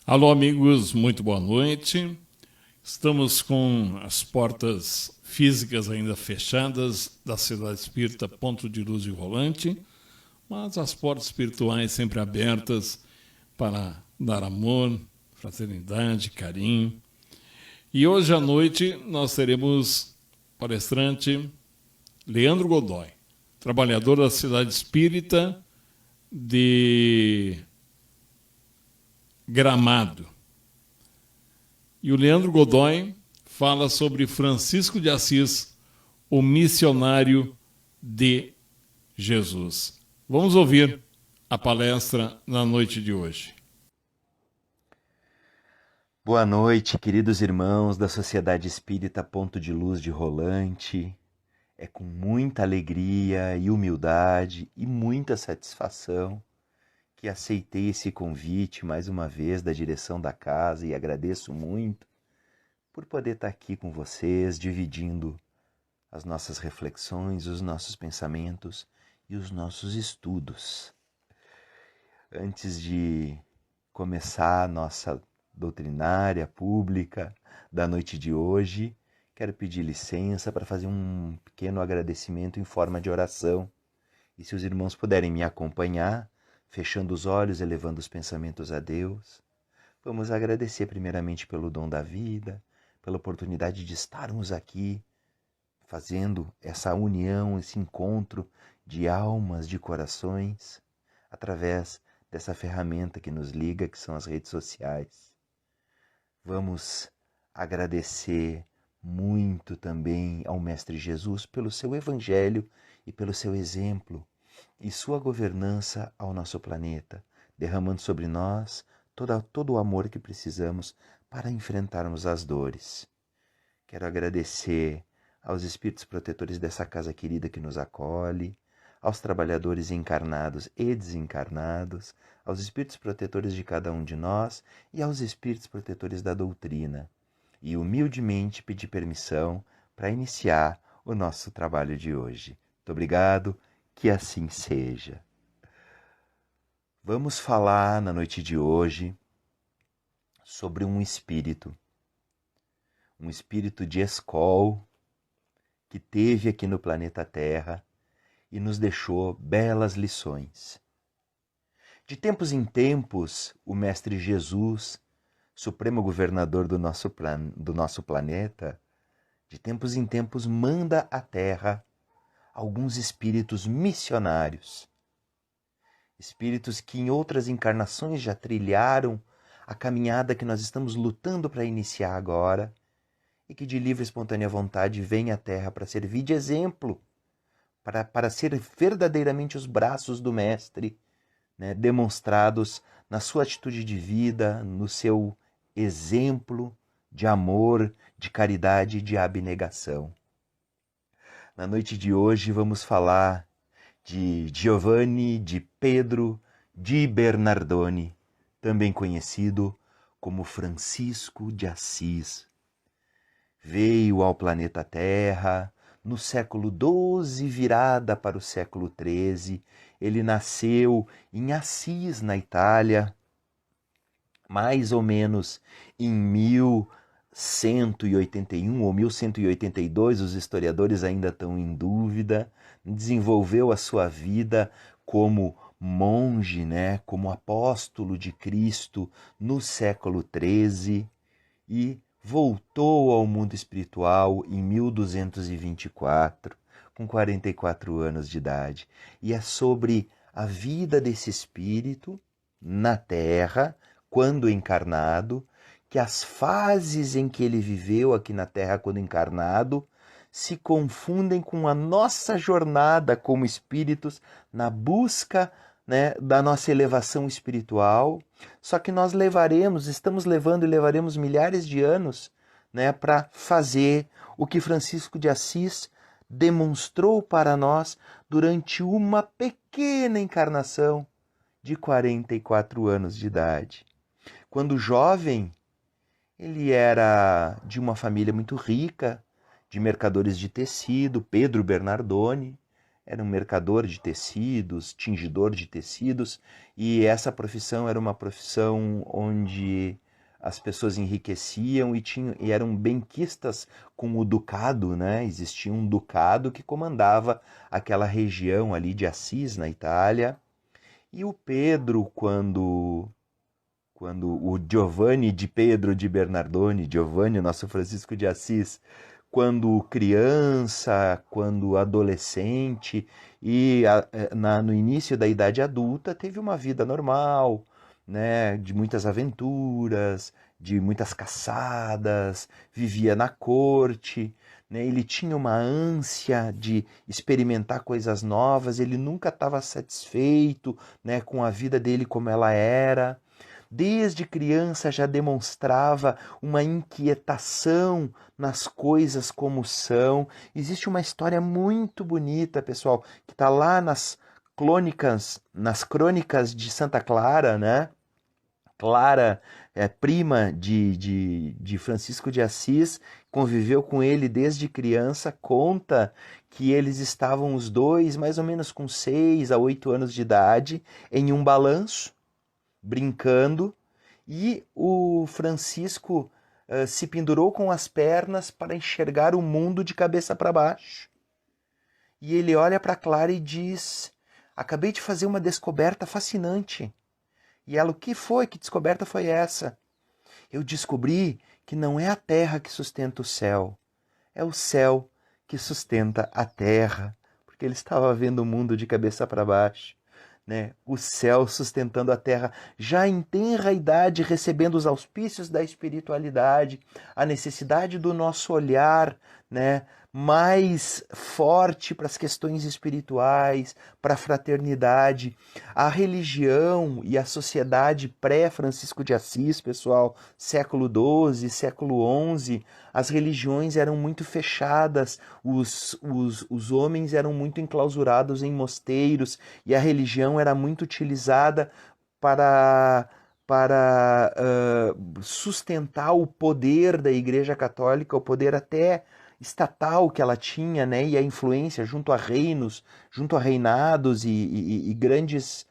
Alô, amigos, muito boa noite. Estamos com as portas físicas ainda fechadas da Cidade Espírita Ponto de Luz de Rolante, mas as portas espirituais sempre abertas para dar amor, fraternidade, carinho. E hoje à noite nós teremos palestrante Leandro Godoy, trabalhador da Cidade Espírita de Gramado. E o Leandro Godoy fala sobre Francisco de Assis, o missionário de Jesus. Vamos ouvir a palestra na noite de hoje. Boa noite, queridos irmãos da Sociedade Espírita Ponto de Luz de Rolante. É com muita alegria e humildade e muita satisfação que aceitei esse convite mais uma vez da direção da casa e agradeço muito por poder estar aqui com vocês, dividindo as nossas reflexões, os nossos pensamentos e os nossos estudos. Antes de começar a nossa doutrinária pública da noite de hoje, quero pedir licença para fazer um pequeno agradecimento em forma de oração. E se os irmãos puderem me acompanhar, fechando os olhos, elevando os pensamentos a Deus, vamos agradecer primeiramente pelo dom da vida, pela oportunidade de estarmos aqui, fazendo essa união, esse encontro de almas, de corações, através dessa ferramenta que nos liga, que são as redes sociais. Vamos agradecer muito também ao Mestre Jesus pelo seu Evangelho e pelo seu exemplo e sua governança ao nosso planeta, derramando sobre nós todo o amor que precisamos para enfrentarmos as dores. Quero agradecer aos espíritos protetores dessa casa querida que nos acolhe, aos trabalhadores encarnados e desencarnados, aos espíritos protetores de cada um de nós e aos espíritos protetores da doutrina. E humildemente pedir permissão para iniciar o nosso trabalho de hoje. Muito obrigado, que assim seja. Vamos falar na noite de hoje sobre um espírito de escol que teve aqui no planeta Terra e nos deixou belas lições. De tempos em tempos, o Mestre Jesus, Supremo Governador do nosso planeta, de tempos em tempos manda à Terra alguns espíritos missionários. Espíritos que em outras encarnações já trilharam a caminhada que nós estamos lutando para iniciar agora e que de livre e espontânea vontade vêm à Terra para servir de exemplo, para ser verdadeiramente os braços do Mestre, né, demonstrados na sua atitude de vida, no seu exemplo de amor, de caridade e de abnegação. Na noite de hoje vamos falar de Giovanni di Pedro di Bernardone, também conhecido como Francisco de Assis. Veio ao planeta Terra no século XII, virada para o século XIII. Ele nasceu em Assis, na Itália, mais ou menos em 1181 ou 1182, os historiadores ainda estão em dúvida. Desenvolveu a sua vida como monge, né, como apóstolo de Cristo no século XIII e voltou ao mundo espiritual em 1224, com 44 anos de idade. E é sobre a vida desse espírito na Terra, quando encarnado, que as fases em que ele viveu aqui na Terra quando encarnado se confundem com a nossa jornada como espíritos na busca, né, da nossa elevação espiritual. Só que nós estamos levando e levaremos milhares de anos, né, para fazer o que Francisco de Assis demonstrou para nós durante uma pequena encarnação de 44 anos de idade. Quando jovem, ele era de uma família muito rica, de mercadores de tecido, Pedro Bernardone, era um mercador de tecidos, tingidor de tecidos, e essa profissão era uma profissão onde as pessoas enriqueciam e eram benquistas com o ducado, né? Existia um ducado que comandava aquela região ali de Assis, na Itália. E o Pedro, quando o Giovanni de Pedro de Bernardone, Giovanni, o nosso Francisco de Assis, quando criança, quando adolescente e no início da idade adulta, teve uma vida normal, né, de muitas aventuras, de muitas caçadas, vivia na corte, né, ele tinha uma ânsia de experimentar coisas novas, ele nunca estava satisfeito, né, com a vida dele como ela era. Desde criança já demonstrava uma inquietação nas coisas como são. Existe uma história muito bonita, pessoal, que está lá nas crônicas de Santa Clara, né? Clara é prima de Francisco de Assis, conviveu com ele desde criança, conta que eles estavam os dois, mais ou menos com 6 a 8 anos de idade, em um balanço, brincando, e o Francisco se pendurou com as pernas para enxergar o mundo de cabeça para baixo. E ele olha para Clara e diz: acabei de fazer uma descoberta fascinante. E ela: o que foi? Que descoberta foi essa? Eu descobri que não é a terra que sustenta o céu, é o céu que sustenta a terra. Porque ele estava vendo o mundo de cabeça para baixo. Né? O céu sustentando a terra, já em tenra idade, recebendo os auspícios da espiritualidade, a necessidade do nosso olhar, né, mais forte para as questões espirituais, para a fraternidade. A religião e a sociedade pré-Francisco de Assis, pessoal, século XII, século XI, as religiões eram muito fechadas, os homens eram muito enclausurados em mosteiros, e a religião era muito utilizada para sustentar o poder da Igreja Católica, o poder até estatal que ela tinha, né, e a influência junto a reinos, junto a reinados e grandes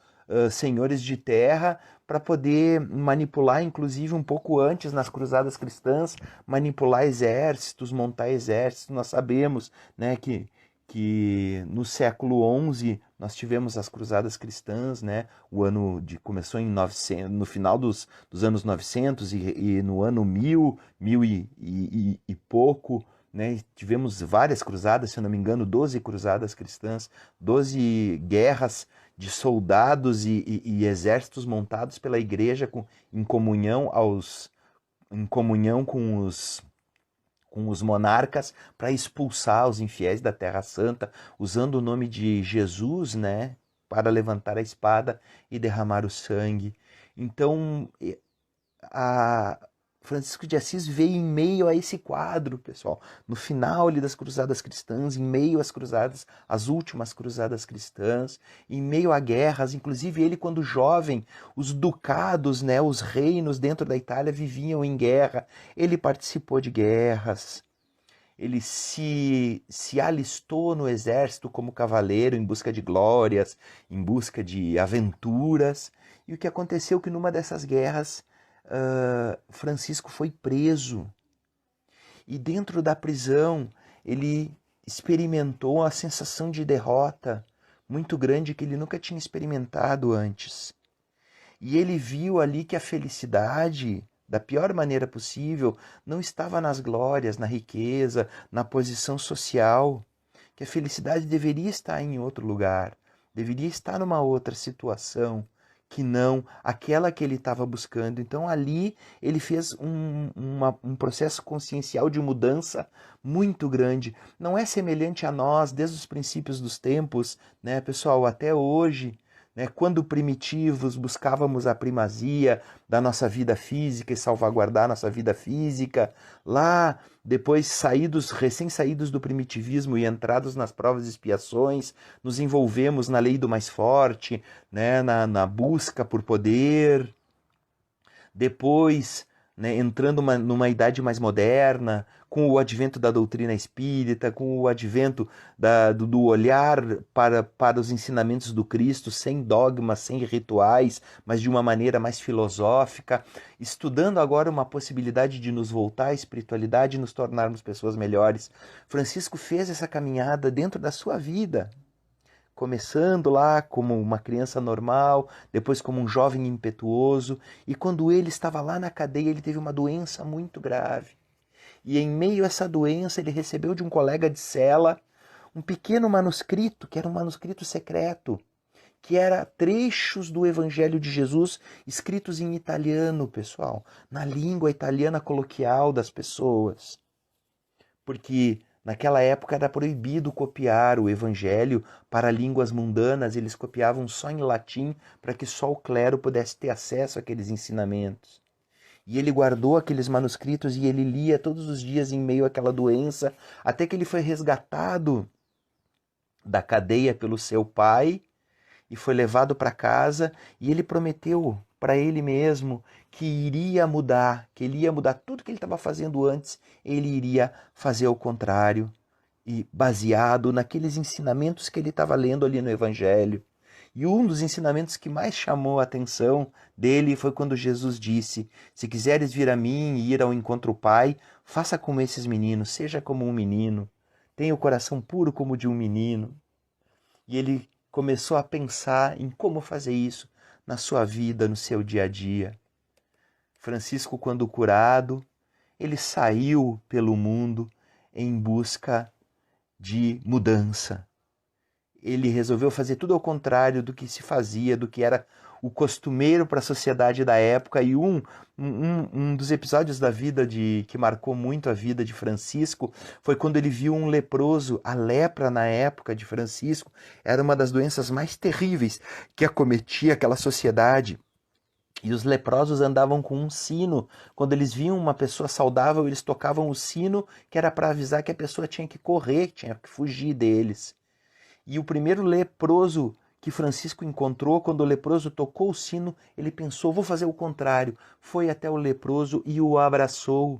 senhores de terra, para poder manipular, inclusive um pouco antes nas cruzadas cristãs, manipular exércitos, montar exércitos. Nós sabemos, né, que no século XI nós tivemos as cruzadas cristãs, né? Começou em 900, no final dos anos 900 e no ano 1000 e pouco, né? Tivemos várias cruzadas, se eu não me engano, 12 cruzadas cristãs, 12 guerras de soldados e exércitos montados pela igreja em comunhão com os monarcas para expulsar os infiéis da Terra Santa, usando o nome de Jesus, né, para levantar a espada e derramar o sangue. Então, Francisco de Assis veio em meio a esse quadro, pessoal, no final ali das cruzadas cristãs, em meio às cruzadas, as últimas cruzadas cristãs, em meio a guerras. Inclusive ele, quando jovem, os ducados, né, os reinos dentro da Itália viviam em guerra. Ele participou de guerras, ele se alistou no exército como cavaleiro em busca de glórias, em busca de aventuras. E o que aconteceu é que numa dessas guerras Francisco foi preso, e dentro da prisão ele experimentou a sensação de derrota muito grande que ele nunca tinha experimentado antes. E ele viu ali que a felicidade, da pior maneira possível, não estava nas glórias, na riqueza, na posição social, que a felicidade deveria estar em outro lugar, deveria estar numa outra situação, que não aquela que ele estava buscando. Então ali ele fez um processo consciencial de mudança muito grande. Não é semelhante a nós desde os princípios dos tempos, né, pessoal, até hoje, né, quando primitivos buscávamos a primazia da nossa vida física e salvaguardar nossa vida física, lá depois recém-saídos do primitivismo e entrados nas provas e expiações, nos envolvemos na lei do mais forte, né, na busca por poder. Depois, né, entrando numa idade mais moderna, com o advento da doutrina espírita, com o advento do olhar para os ensinamentos do Cristo, sem dogmas, sem rituais, mas de uma maneira mais filosófica, estudando agora uma possibilidade de nos voltar à espiritualidade e nos tornarmos pessoas melhores. Francisco fez essa caminhada dentro da sua vida, começando lá como uma criança normal, depois como um jovem impetuoso, e quando ele estava lá na cadeia, ele teve uma doença muito grave. E em meio a essa doença, ele recebeu de um colega de cela um pequeno manuscrito, que era um manuscrito secreto, que era trechos do Evangelho de Jesus escritos em italiano, pessoal, na língua italiana coloquial das pessoas. Porque naquela época era proibido copiar o Evangelho para línguas mundanas, eles copiavam só em latim para que só o clero pudesse ter acesso àqueles ensinamentos. E ele guardou aqueles manuscritos e ele lia todos os dias em meio àquela doença, até que ele foi resgatado da cadeia pelo seu pai e foi levado para casa, e ele prometeu para ele mesmo que iria mudar, que ele ia mudar tudo que ele estava fazendo antes, ele iria fazer o contrário, e baseado naqueles ensinamentos que ele estava lendo ali no Evangelho. E um dos ensinamentos que mais chamou a atenção dele foi quando Jesus disse: se quiseres vir a mim e ir ao encontro do Pai, faça como esses meninos, seja como um menino, tenha o coração puro como o de um menino. E ele começou a pensar em como fazer isso na sua vida, no seu dia a dia. Francisco, quando curado, ele saiu pelo mundo em busca de mudança. Ele resolveu fazer tudo ao contrário do que se fazia, do que era o costumeiro para a sociedade da época. E um dos episódios da vida que marcou muito a vida de Francisco foi quando ele viu um leproso. A lepra na época de Francisco era uma das doenças mais terríveis que acometia aquela sociedade. E os leprosos andavam com um sino. Quando eles viam uma pessoa saudável, eles tocavam o sino, que era para avisar que a pessoa tinha que correr, tinha que fugir deles. E o primeiro leproso que Francisco encontrou, quando o leproso tocou o sino, ele pensou: vou fazer o contrário. Foi até o leproso e o abraçou.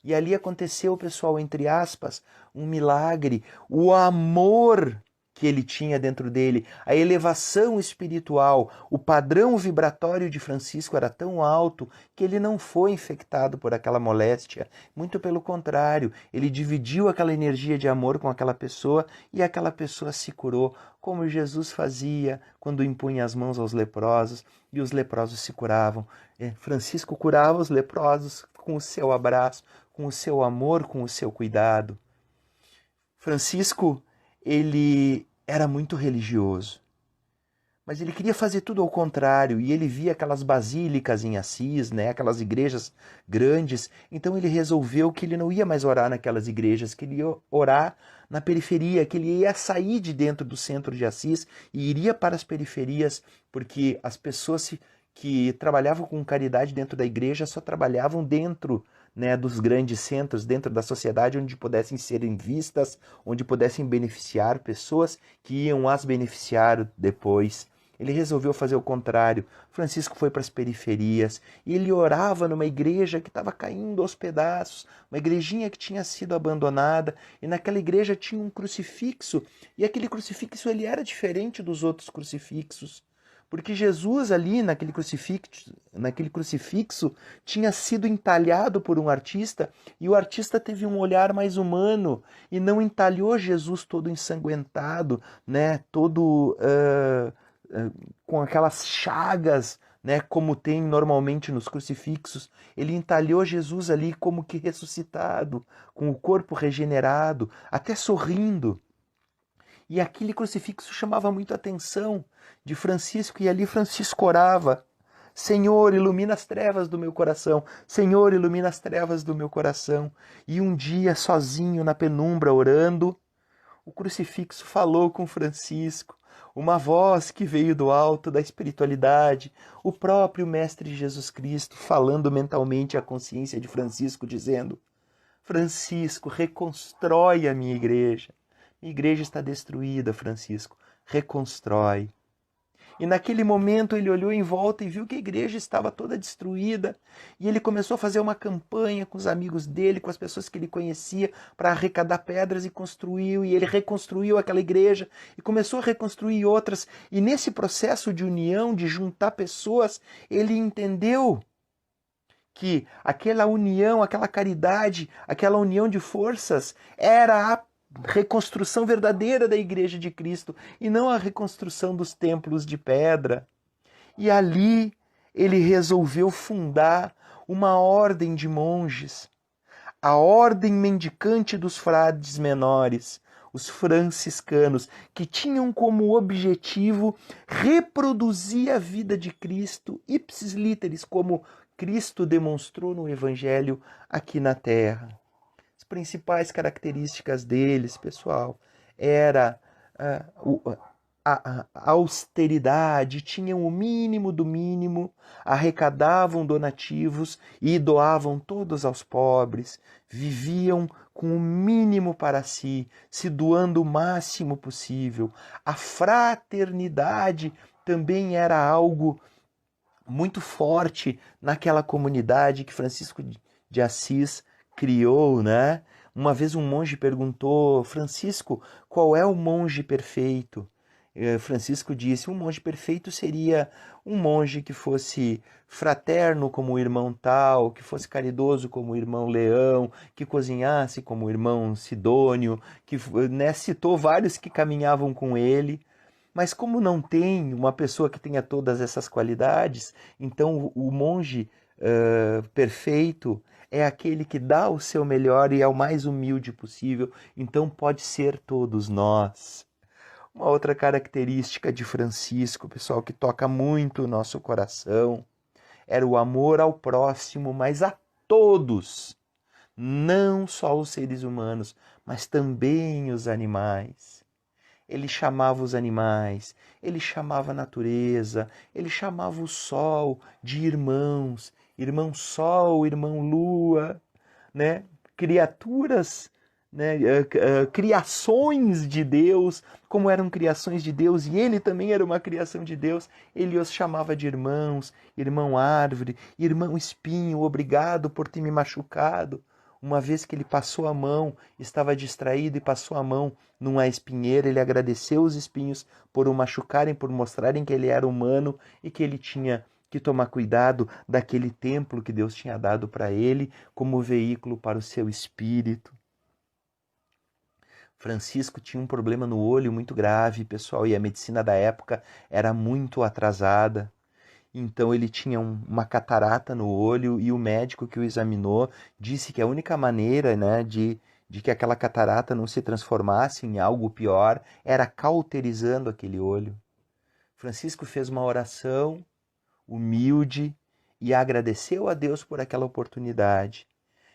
E ali aconteceu, pessoal, entre aspas, um milagre. O amor que ele tinha dentro dele, a elevação espiritual, o padrão vibratório de Francisco era tão alto que ele não foi infectado por aquela moléstia. Muito pelo contrário, ele dividiu aquela energia de amor com aquela pessoa e aquela pessoa se curou, como Jesus fazia quando impunha as mãos aos leprosos e os leprosos se curavam. Francisco curava os leprosos com o seu abraço, com o seu amor, com o seu cuidado. Francisco, ele era muito religioso, mas ele queria fazer tudo ao contrário, e ele via aquelas basílicas em Assis, né, aquelas igrejas grandes, então ele resolveu que ele não ia mais orar naquelas igrejas, que ele ia orar na periferia, que ele ia sair de dentro do centro de Assis e iria para as periferias, porque as pessoas que trabalhavam com caridade dentro da igreja só trabalhavam dentro, né, dos grandes centros, dentro da sociedade, onde pudessem serem vistas, onde pudessem beneficiar pessoas que iam as beneficiar depois. Ele resolveu fazer o contrário. Francisco foi para as periferias e ele orava numa igreja que estava caindo aos pedaços, uma igrejinha que tinha sido abandonada, e naquela igreja tinha um crucifixo, e aquele crucifixo ele era diferente dos outros crucifixos. Porque Jesus ali naquele crucifixo tinha sido entalhado por um artista, e o artista teve um olhar mais humano e não entalhou Jesus todo ensanguentado, né, todo com aquelas chagas, né, como tem normalmente nos crucifixos. Ele entalhou Jesus ali como que ressuscitado, com o corpo regenerado, até sorrindo. E aquele crucifixo chamava muito a atenção de Francisco, e ali Francisco orava: Senhor, ilumina as trevas do meu coração, Senhor, ilumina as trevas do meu coração. E um dia, sozinho na penumbra, orando, o crucifixo falou com Francisco, uma voz que veio do alto da espiritualidade, o próprio Mestre Jesus Cristo falando mentalmente à consciência de Francisco, dizendo: Francisco, reconstrói a minha igreja. Minha igreja está destruída, Francisco. Reconstrói. E naquele momento ele olhou em volta e viu que a igreja estava toda destruída. E ele começou a fazer uma campanha com os amigos dele, com as pessoas que ele conhecia, para arrecadar pedras e construiu. E ele reconstruiu aquela igreja e começou a reconstruir outras. E nesse processo de união, de juntar pessoas, ele entendeu que aquela união, aquela caridade, aquela união de forças era a reconstrução verdadeira da Igreja de Cristo e não a reconstrução dos templos de pedra. E ali ele resolveu fundar uma ordem de monges, a Ordem Mendicante dos Frades Menores, os franciscanos, que tinham como objetivo reproduzir a vida de Cristo ipsis literis, como Cristo demonstrou no Evangelho aqui na Terra. As principais características deles, pessoal, era a austeridade, tinham o mínimo do mínimo, arrecadavam donativos e doavam todos aos pobres, viviam com o mínimo para si, se doando o máximo possível. A fraternidade também era algo muito forte naquela comunidade que Francisco de Assis criou, né? Uma vez um monge perguntou: Francisco, qual é o monge perfeito? Francisco disse: um monge perfeito seria um monge que fosse fraterno como o irmão tal, que fosse caridoso como o irmão Leão, que cozinhasse como o irmão Sidônio, que, né, citou vários que caminhavam com ele. Mas como não tem uma pessoa que tenha todas essas qualidades, então o monge perfeito é aquele que dá o seu melhor e é o mais humilde possível. Então pode ser todos nós. Uma outra característica de Francisco, pessoal, que toca muito o nosso coração, era o amor ao próximo, mas a todos. Não só os seres humanos, mas também os animais. Ele chamava os animais, ele chamava a natureza, ele chamava o sol de irmãos, irmão sol, irmão lua, né? Criaturas, né? Criações de Deus, como eram criações de Deus, e ele também era uma criação de Deus, ele os chamava de irmãos, irmão árvore, irmão espinho, obrigado por ter me machucado. Uma vez que ele passou a mão, estava distraído e passou a mão numa espinheira, ele agradeceu os espinhos por o machucarem, por mostrarem que ele era humano e que ele tinha que tomar cuidado daquele templo que Deus tinha dado para ele como veículo para o seu espírito. Francisco tinha um problema no olho muito grave, pessoal, e a medicina da época era muito atrasada. Então ele tinha uma catarata no olho e o médico que o examinou disse que a única maneira, né, de que aquela catarata não se transformasse em algo pior era cauterizando aquele olho. Francisco fez uma oração humilde e agradeceu a Deus por aquela oportunidade.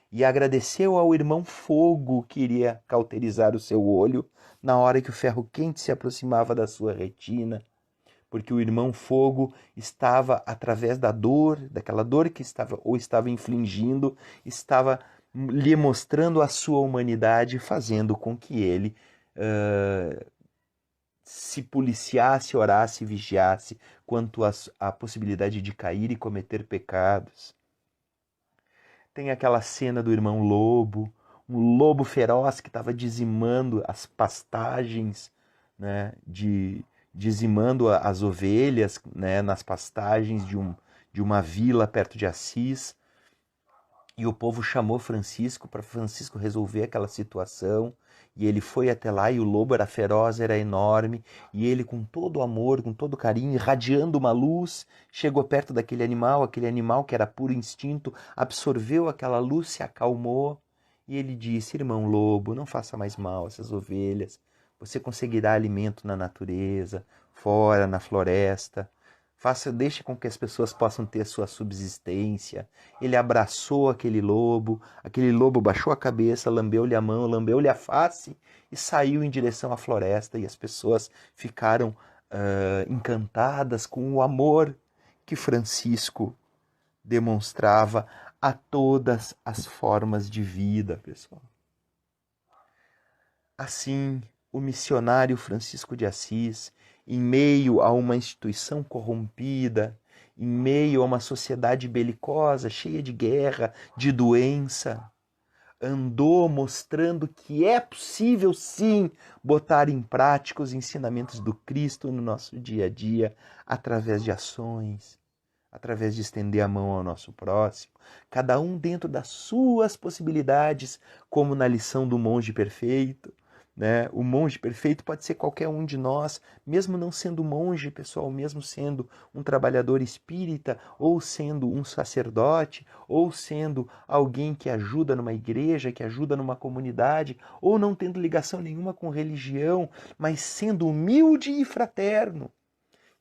E agradeceu ao irmão Fogo que iria cauterizar o seu olho na hora que o ferro quente se aproximava da sua retina, porque o irmão Fogo estava, através da dor, daquela dor que estava infligindo, estava lhe mostrando a sua humanidade, fazendo com que ele se policiasse, orasse e vigiasse quanto à possibilidade de cair e cometer pecados. Tem aquela cena do irmão Lobo, um lobo feroz que estava dizimando as pastagens, né, dizimando as ovelhas, né, nas pastagens de uma vila perto de Assis. E o povo chamou Francisco para Francisco resolver aquela situação. E ele foi até lá e o lobo era feroz, era enorme. E ele, com todo amor, com todo carinho, irradiando uma luz, chegou perto daquele animal que era puro instinto, absorveu aquela luz, se acalmou. E ele disse: irmão lobo, não faça mais mal a essas ovelhas. Você conseguirá alimento na natureza, fora, na floresta. Deixe com que as pessoas possam ter sua subsistência. Ele abraçou aquele lobo baixou a cabeça, lambeu-lhe a mão, lambeu-lhe a face e saiu em direção à floresta. E as pessoas ficaram encantadas com o amor que Francisco demonstrava a todas as formas de vida, pessoal. Assim, o missionário Francisco de Assis, em meio a uma instituição corrompida, em meio a uma sociedade belicosa, cheia de guerra, de doença, andou mostrando que é possível sim botar em prática os ensinamentos do Cristo no nosso dia a dia, através de ações, através de estender a mão ao nosso próximo, cada um dentro das suas possibilidades, como na lição do monge perfeito, né? O monge perfeito pode ser qualquer um de nós, mesmo não sendo monge, pessoal, mesmo sendo um trabalhador espírita, ou sendo um sacerdote, ou sendo alguém que ajuda numa igreja, que ajuda numa comunidade, ou não tendo ligação nenhuma com religião, mas sendo humilde e fraterno.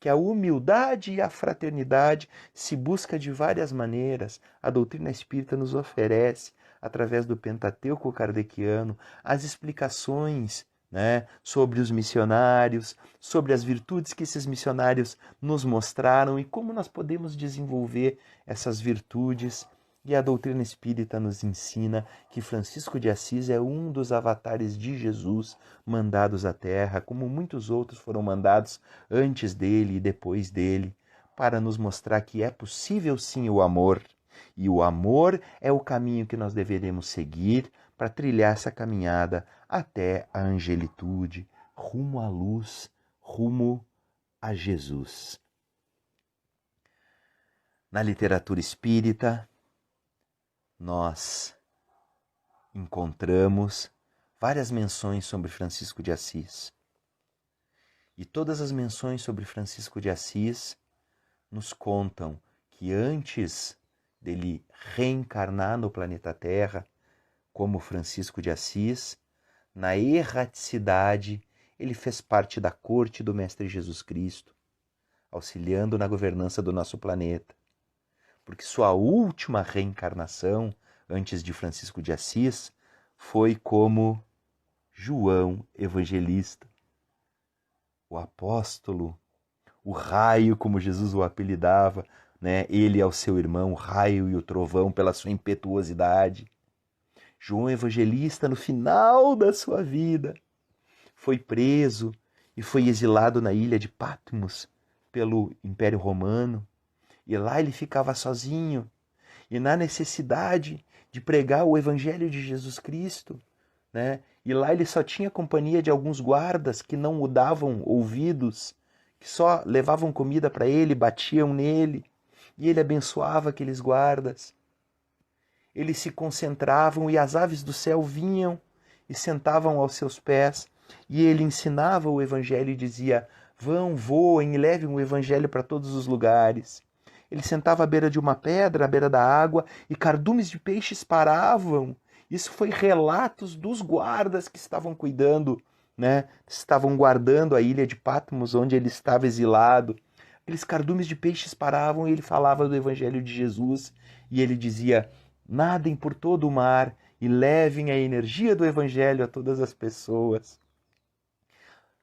Que a humildade e a fraternidade se busca de várias maneiras. A doutrina espírita nos oferece, através do Pentateuco kardeciano, as explicações, né, sobre os missionários, sobre as virtudes que esses missionários nos mostraram e como nós podemos desenvolver essas virtudes. E a doutrina espírita nos ensina que Francisco de Assis é um dos avatares de Jesus mandados à Terra, como muitos outros foram mandados antes dele e depois dele, para nos mostrar que é possível sim o amor. E o amor é o caminho que nós deveremos seguir para trilhar essa caminhada até a angelitude, rumo à luz, rumo a Jesus. Na literatura espírita, nós encontramos várias menções sobre Francisco de Assis. E todas as menções sobre Francisco de Assis nos contam que antes dele reencarnar no planeta Terra, como Francisco de Assis, na erraticidade, ele fez parte da corte do Mestre Jesus Cristo, auxiliando na governança do nosso planeta. Porque sua última reencarnação, antes de Francisco de Assis, foi como João Evangelista, o apóstolo, o raio, como Jesus o apelidava, né? Ele ao seu irmão, o raio e o trovão, pela sua impetuosidade. João Evangelista, no final da sua vida, foi preso e foi exilado na ilha de Patmos pelo Império Romano. E lá ele ficava sozinho, e na necessidade de pregar o Evangelho de Jesus Cristo, né? E lá ele só tinha companhia de alguns guardas que não o davam ouvidos, que só levavam comida para ele, batiam nele, e ele abençoava aqueles guardas. Eles se concentravam e as aves do céu vinham e sentavam aos seus pés, e ele ensinava o Evangelho e dizia: vão, voem e levem o Evangelho para todos os lugares. Ele sentava à beira de uma pedra, à beira da água, e cardumes de peixes paravam. Isso foi relatos dos guardas que estavam cuidando, né? Estavam guardando a ilha de Patmos, onde ele estava exilado. Aqueles cardumes de peixes paravam e ele falava do Evangelho de Jesus. E ele dizia: nadem por todo o mar e levem a energia do Evangelho a todas as pessoas.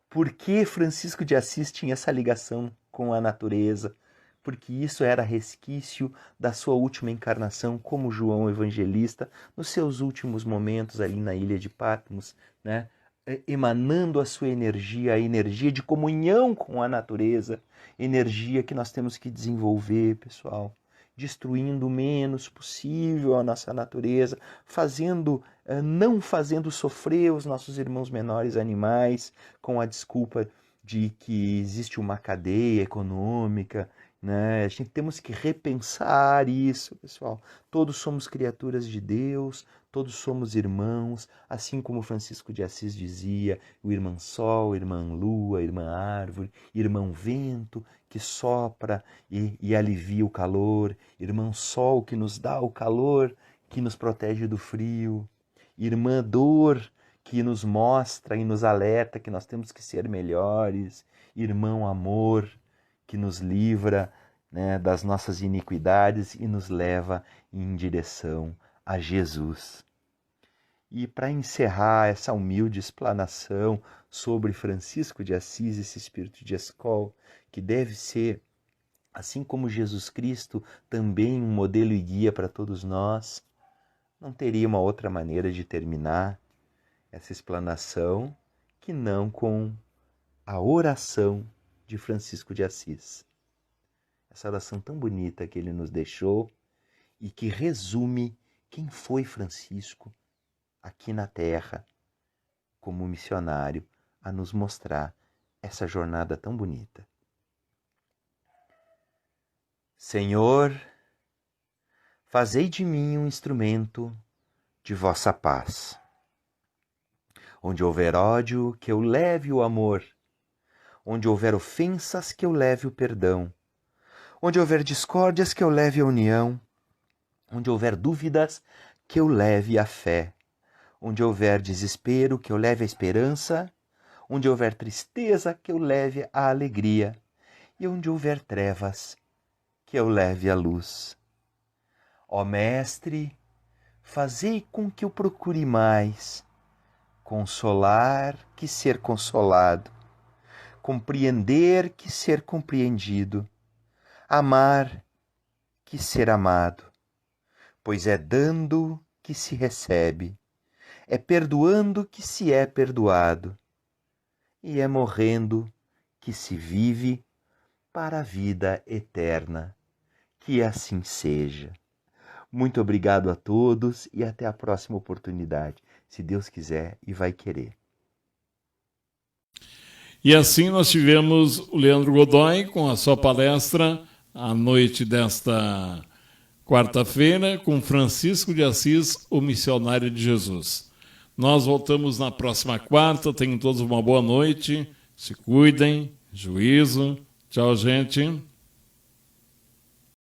Por que Francisco de Assis tinha essa ligação com a natureza? Porque isso era resquício da sua última encarnação como João Evangelista, nos seus últimos momentos ali na ilha de Patmos, né? Emanando a sua energia, a energia de comunhão com a natureza, energia que nós temos que desenvolver, pessoal, destruindo o menos possível a nossa natureza, não fazendo sofrer os nossos irmãos menores animais, com a desculpa de que existe uma cadeia econômica, né? Temos que repensar isso, pessoal. Todos somos criaturas de Deus, todos somos irmãos, assim como Francisco de Assis dizia: o irmão sol, irmã lua, irmã árvore, irmão vento que sopra e alivia o calor, irmão sol que nos dá o calor, que nos protege do frio, irmã dor que nos mostra e nos alerta que nós temos que ser melhores, irmão amor que nos livra, né, das nossas iniquidades e nos leva em direção a Jesus. E para encerrar essa humilde explanação sobre Francisco de Assis, esse espírito de escola, que deve ser, assim como Jesus Cristo, também um modelo e guia para todos nós, não teria uma outra maneira de terminar essa explanação que não com a oração de Francisco de Assis. Essa oração tão bonita que ele nos deixou e que resume quem foi Francisco aqui na Terra como missionário a nos mostrar essa jornada tão bonita. Senhor, fazei de mim um instrumento de vossa paz. Onde houver ódio, que eu leve o amor. Onde houver ofensas, que eu leve o perdão. Onde houver discórdias, que eu leve a união. Onde houver dúvidas, que eu leve a fé. Onde houver desespero, que eu leve a esperança. Onde houver tristeza, que eu leve a alegria. E onde houver trevas, que eu leve a luz. Ó Mestre, fazei com que eu procure mais consolar que ser consolado, compreender que ser compreendido, amar que ser amado, pois é dando que se recebe, é perdoando que se é perdoado, e é morrendo que se vive para a vida eterna. Que assim seja. Muito obrigado a todos e até a próxima oportunidade, se Deus quiser e vai querer. E assim nós tivemos o Leandro Godoy com a sua palestra à noite desta quarta-feira com Francisco de Assis, o missionário de Jesus. Nós voltamos na próxima quarta. Tenham todos uma boa noite. Se cuidem. Juízo. Tchau, gente.